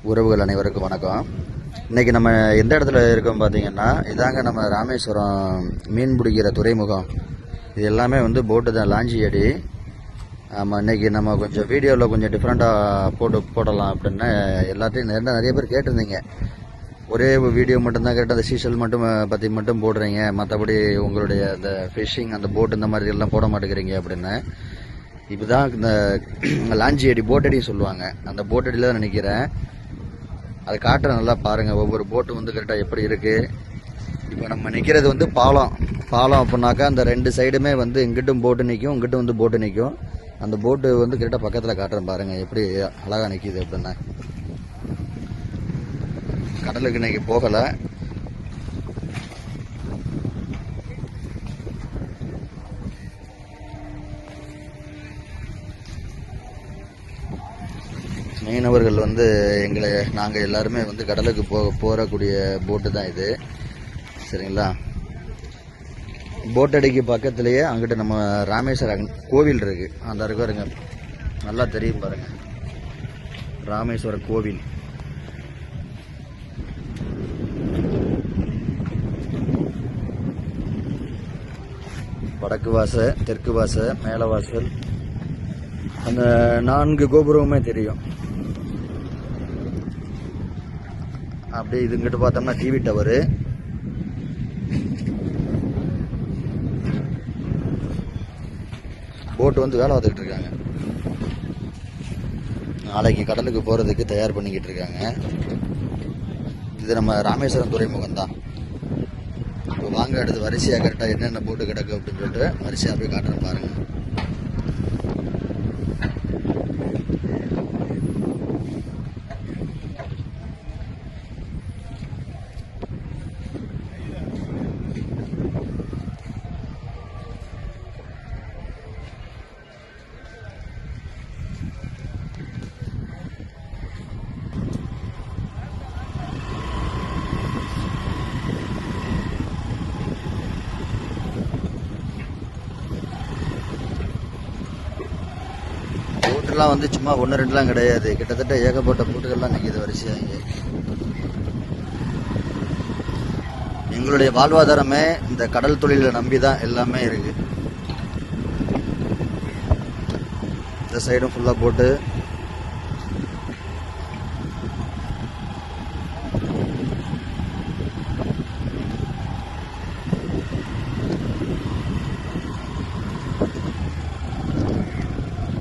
உறவுகள் அனைவருக்கும் வணக்கம். இன்றைக்கி நம்ம எந்த இடத்துல இருக்கோம் பார்த்தீங்கன்னா, இதாங்க நம்ம ராமேஸ்வரம் மீன் பிடிக்கிற துறைமுகம். இது எல்லாமே வந்து போட்டு தான், லாஞ்சி அடி. ஆமாம், இன்றைக்கி நம்ம கொஞ்சம் வீடியோவில் கொஞ்சம் டிஃப்ரெண்ட்டாக போடலாம் அப்படின்னு எல்லாத்தையும் நிறைய பேர் கேட்டிருந்தீங்க. ஒரே வீடியோ மட்டும்தான் கேட்டு அந்த சீசல் மட்டும் பற்றி மட்டும் போடுறீங்க, மற்றபடி உங்களுடைய அந்த ஃபிஷ்ஷிங் அந்த போட்டு இந்த மாதிரி எல்லாம் போட மாட்டேங்கிறீங்க அப்படின்னு. இப்போ தான் இந்த லாஞ்சி அடி போட்டடின்னு சொல்லுவாங்க, அந்த போட்டடியில் தான் நினைக்கிறேன். அதை காட்டுற நல்லா பாருங்கள். ஒவ்வொரு போட்டு வந்து கரெக்டாக எப்படி இருக்குது. இப்போ நம்ம நிற்கிறது வந்து பாலம் அப்படின்னாக்கா அந்த ரெண்டு சைடுமே வந்து இங்கிட்டும் போட்டு நிற்கும், இங்கிட்டும் வந்து போட்டு நிற்கும். அந்த போட்டு வந்து கரெக்டாக பக்கத்தில் காட்டுறேன் பாருங்கள் எப்படி அழகாக நிற்கிது அப்படின்னா. கடலுக்கு இன்னைக்கு போகலை. மீனவர்கள் வந்து நாங்கள் எல்லாருமே வந்து கடலுக்கு போகக்கூடிய போட்டு தான் இது, சரிங்களா. போட்டடிக்கு பக்கத்துலேயே அங்கிட்ட நம்ம ராமேஸ்வரம் கோவில் இருக்குது. அந்த இருக்க இருங்க, நல்லா தெரியும் பாருங்கள், ராமேஸ்வரம் கோவில். வடக்கு வாசல், தெற்கு வாசல், மேல வாசல், அந்த 4 கோபுரமுமே தெரியும். அப்படியே இதுங்கிட்ட பார்த்தோம்னா டிவி டவரு. போட்டு வந்து வேலை பார்த்துக்கிட்டு இருக்காங்க. நாளைக்கு கடலுக்கு போகிறதுக்கு தயார் பண்ணிக்கிட்டு இருக்காங்க. இது நம்ம ராமேஸ்வரம் துறைமுகம் தான். இப்போ வாங்க, அடுத்து வரிசையாக கரெக்டாக என்னென்ன போட்டு கிடக்கு அப்படின்னு சொல்லிட்டு வரிசையாக போய் காட்டுறேன் பாருங்கள். போட்டுலாம் வந்து சும்மா 1-2லாம் கிடையாது, கிட்டத்தட்ட ஏகப்பட்ட போட்டுகள்லாம் நிற்கிது வரிசையாக இங்கே. எங்களுடைய வாழ்வாதாரமே இந்த கடல் தொழிலை நம்பி தான் எல்லாமே இருக்குது. இந்த சைடும் ஃபுல்லாக போட்டு